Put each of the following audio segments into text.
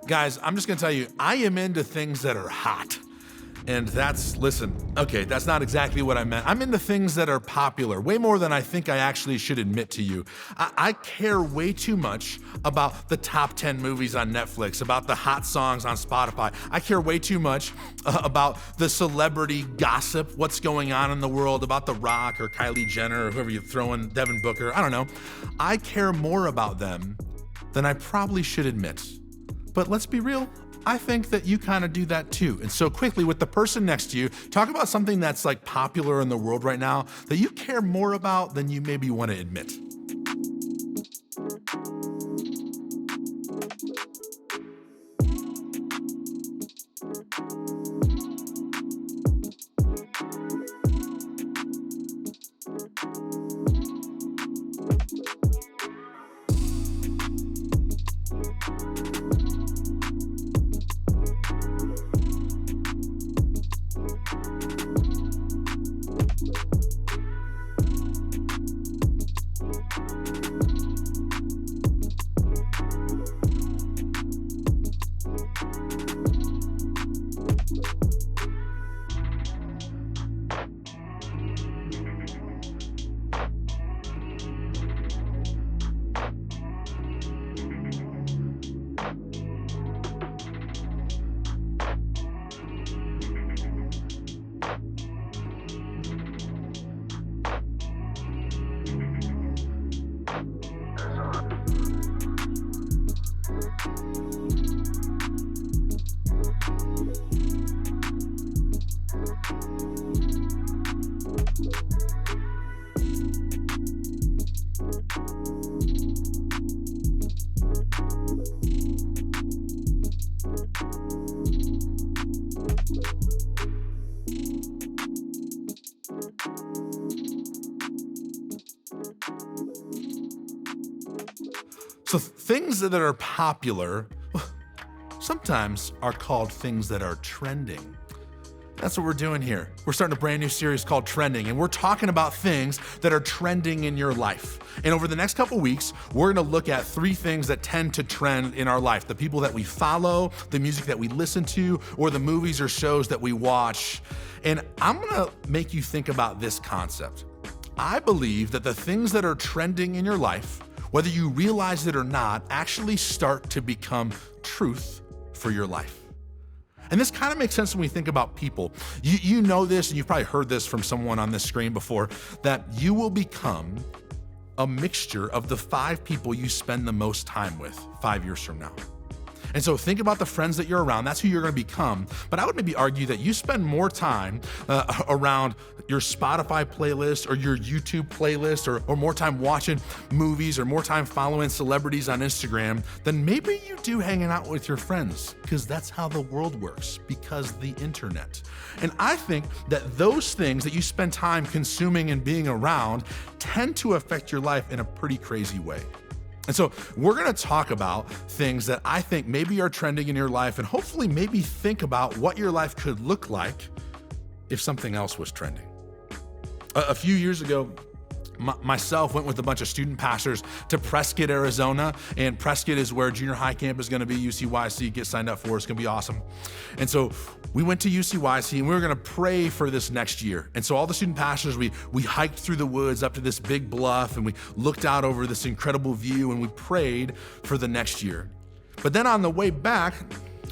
Guys, I'm just gonna tell you, I am into things that are hot. And that's not exactly what I meant. I'm into things that are popular, way more than I think I actually should admit to you. I care way too much about the top 10 movies on Netflix, about the hot songs on Spotify. I care way too much about the celebrity gossip, what's going on in the world, about The Rock or Kylie Jenner or whoever you throw in, Devin Booker, I don't know. I care more about them than I probably should admit. But let's be real, I think that you kind of do that too. And so quickly, with the person next to you, talk about something that's like popular in the world right now that you care more about than you maybe want to admit. So things that are popular sometimes are called things that are trending. That's what we're doing here. We're starting a brand new series called Trending, and we're talking about things that are trending in your life. And over the next couple weeks, we're gonna look at 3 things that tend to trend in our life. The people that we follow, the music that we listen to, or the movies or shows that we watch. And I'm gonna make you think about this concept. I believe that the things that are trending in your life, whether you realize it or not, actually start to become truth for your life. And this kind of makes sense when we think about people. You know this, and you've probably heard this from someone on this screen before, that you will become a mixture of the 5 people you spend the most time with 5 years from now. And so think about the friends that you're around. That's who you're gonna become. But I would maybe argue that you spend more time around your Spotify playlist or your YouTube playlist, or more time watching movies, or more time following celebrities on Instagram than maybe you do hanging out with your friends, because that's how the world works, because the internet. And I think that those things that you spend time consuming and being around tend to affect your life in a pretty crazy way. And so we're gonna talk about things that I think maybe are trending in your life, and hopefully maybe think about what your life could look like if something else was trending. A few years ago, myself went with a bunch of student pastors to Prescott, Arizona, and Prescott is where junior high camp is gonna be, UCYC. Get signed up for it, it's gonna be awesome. And so we went to UCYC, and we were gonna pray for this next year. And so all the student pastors, we hiked through the woods up to this big bluff, and we looked out over this incredible view, and we prayed for the next year. But then on the way back,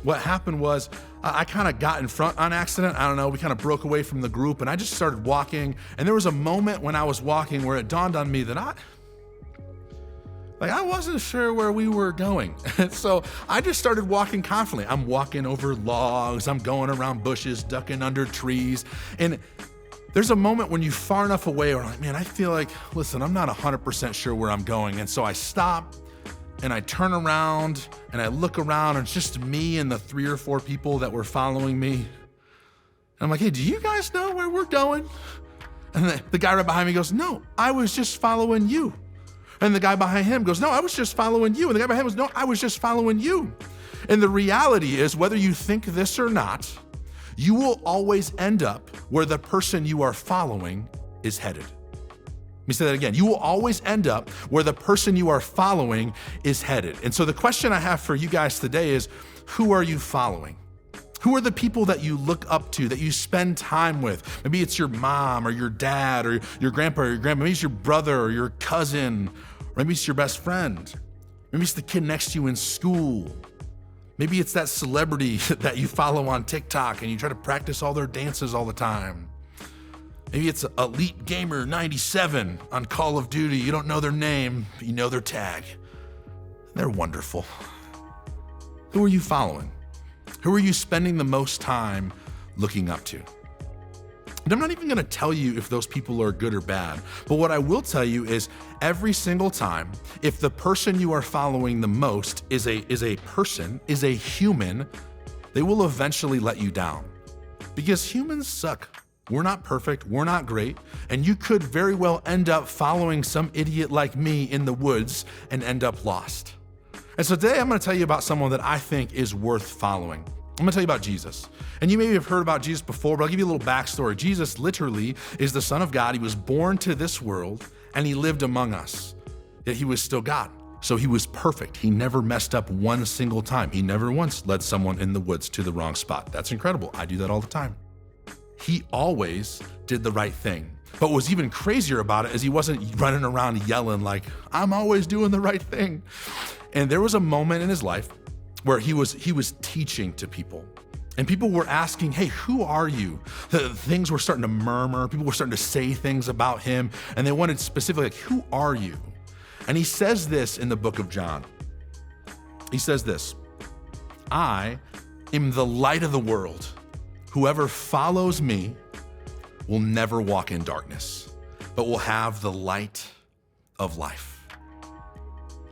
what happened was I kind of got in front on accident. I don't know, we kind of broke away from the group, and I just started walking. And there was a moment when I was walking where it dawned on me that I wasn't sure where we were going. And so I just started walking confidently. I'm walking over logs, I'm going around bushes, ducking under trees. And there's a moment when you're far enough away where I'm like, man, I feel like, listen, I'm not 100% sure where I'm going. And so I stop, and I turn around, and I look around, and it's just me and the 3 or 4 people that were following me. And I'm like, hey, do you guys know where we're going? And the guy right behind me goes, no, I was just following you. And the guy behind him goes, no, I was just following you. And the guy behind him goes, no, I was just following you. And the reality is, whether you think this or not, you will always end up where the person you are following is headed. Let me say that again. You will always end up where the person you are following is headed. And so the question I have for you guys today is, who are you following? Who are the people that you look up to, that you spend time with? Maybe it's your mom or your dad or your grandpa or your grandma. Maybe it's your brother or your cousin. Or maybe it's your best friend. Maybe it's the kid next to you in school. Maybe it's that celebrity that you follow on TikTok and you try to practice all their dances all the time. Maybe it's Elite Gamer 97 on Call of Duty. You don't know their name, but you know their tag. They're wonderful. Who are you following? Who are you spending the most time looking up to? And I'm not even gonna tell you if those people are good or bad, but what I will tell you is every single time, if the person you are following the most is a human, they will eventually let you down. Because humans suck. We're not perfect, we're not great, and you could very well end up following some idiot like me in the woods and end up lost. And so today I'm gonna tell you about someone that I think is worth following. I'm gonna tell you about Jesus. And you maybe have heard about Jesus before, but I'll give you a little backstory. Jesus literally is the Son of God. He was born to this world and he lived among us, yet he was still God. So he was perfect. He never messed up one single time. He never once led someone in the woods to the wrong spot. That's incredible. I do that all the time. He always did the right thing. But what was even crazier about it is he wasn't running around yelling like, I'm always doing the right thing. And there was a moment in his life where he was teaching to people. And people were asking, hey, who are you? Things were starting to murmur. People were starting to say things about him. And they wanted specifically, like, who are you? And he says this in the book of John. He says this, I am the light of the world. Whoever follows me will never walk in darkness, but will have the light of life.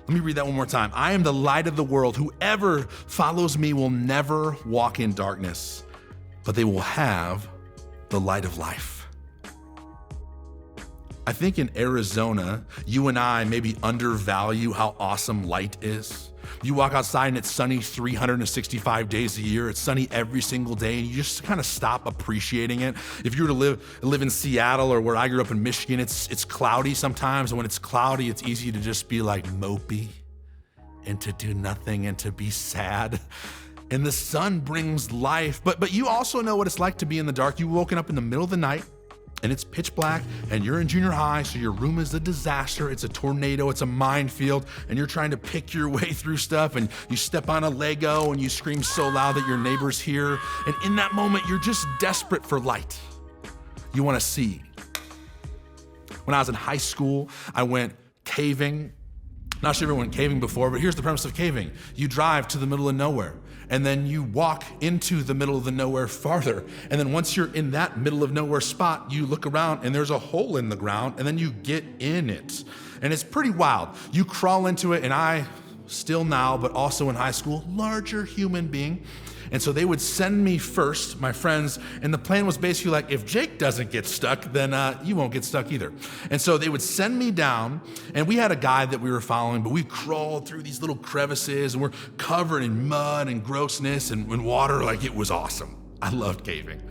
Let me read that one more time. I am the light of the world. Whoever follows me will never walk in darkness, but they will have the light of life. I think in Arizona, you and I maybe undervalue how awesome light is. You walk outside and it's sunny 365 days a year. It's sunny every single day and you just kind of stop appreciating it. If you were to live in Seattle or where I grew up in Michigan, it's cloudy sometimes. And when it's cloudy, it's easy to just be like mopey and to do nothing and to be sad. And the sun brings life, but you also know what it's like to be in the dark. You've woken up in the middle of the night and it's pitch black and you're in junior high, so your room is a disaster. It's a tornado, it's a minefield, and you're trying to pick your way through stuff and you step on a Lego and you scream so loud that your neighbors hear. And in that moment, you're just desperate for light. You wanna see. When I was in high school, I went caving. Not sure if everyone went caving before, but here's the premise of caving. You drive to the middle of nowhere, and then you walk into the middle of the nowhere farther. And then once you're in that middle of nowhere spot, you look around and there's a hole in the ground, and then you get in it. And it's pretty wild. You crawl into it, and I, still now, but also in high school, larger human being. And so they would send me first, my friends, and the plan was basically like, if Jake doesn't get stuck, then you won't get stuck either. And so they would send me down, and we had a guide that we were following, but we crawled through these little crevices, and we're covered in mud and grossness and water. Like, it was awesome. I loved caving.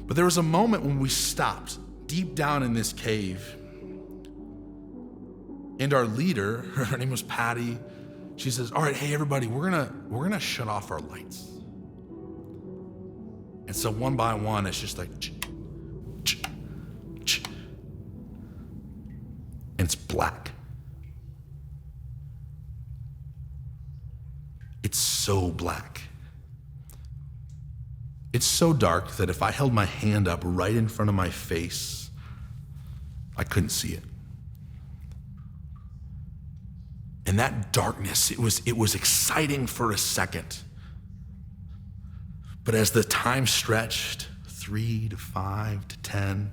But there was a moment when we stopped deep down in this cave, and our leader, her name was Patty, she says, all right, hey, everybody, we're gonna shut off our lights. And so one by one, it's just like, and it's black. It's so black. It's so dark that if I held my hand up right in front of my face, I couldn't see it. And that darkness, it was exciting for a second. But as the time stretched, 3 to 5 to 10,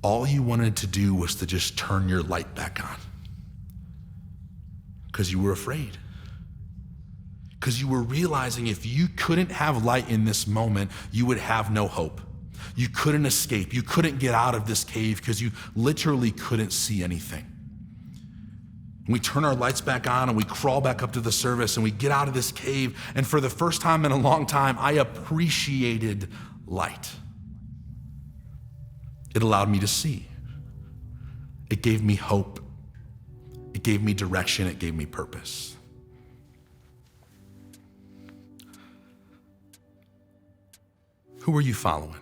all you wanted to do was to just turn your light back on. Because you were afraid. Because you were realizing if you couldn't have light in this moment, you would have no hope. You couldn't escape. You couldn't get out of this cave because you literally couldn't see anything. We turn our lights back on and we crawl back up to the service and we get out of this cave. And for the first time in a long time, I appreciated light. It allowed me to see. It gave me hope. It gave me direction. It gave me purpose. Who are you following?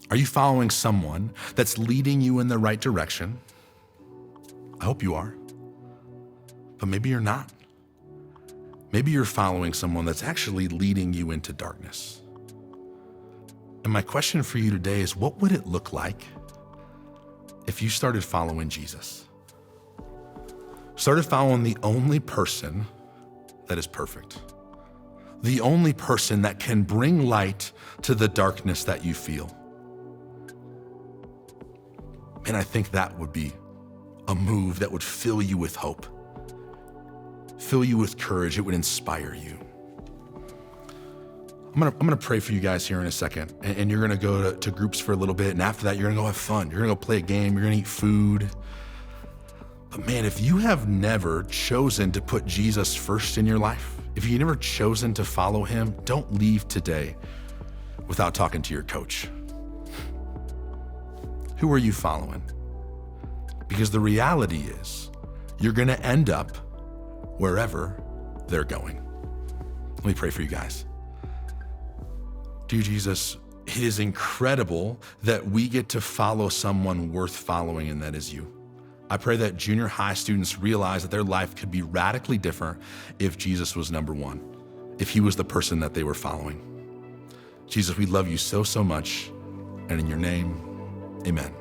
Are you following someone that's leading you in the right direction? I hope you are. But maybe you're not. Maybe you're following someone that's actually leading you into darkness. And my question for you today is, what would it look like if you started following Jesus? Started following the only person that is perfect. The only person that can bring light to the darkness that you feel. And I think that would be a move that would fill you with hope, fill you with courage. It would inspire you. I'm gonna pray for you guys here in a second, and you're gonna go to groups for a little bit, and after that, you're gonna go have fun. You're gonna go play a game, you're gonna eat food. But man, if you have never chosen to put Jesus first in your life, if you've never chosen to follow him, don't leave today without talking to your coach. Who are you following? Because the reality is, you're gonna end up wherever they're going. Let me pray for you guys. Dear Jesus, it is incredible that we get to follow someone worth following, and that is you. I pray that junior high students realize that their life could be radically different if Jesus was number one, if he was the person that they were following. Jesus, we love you so, so much. And in your name, amen.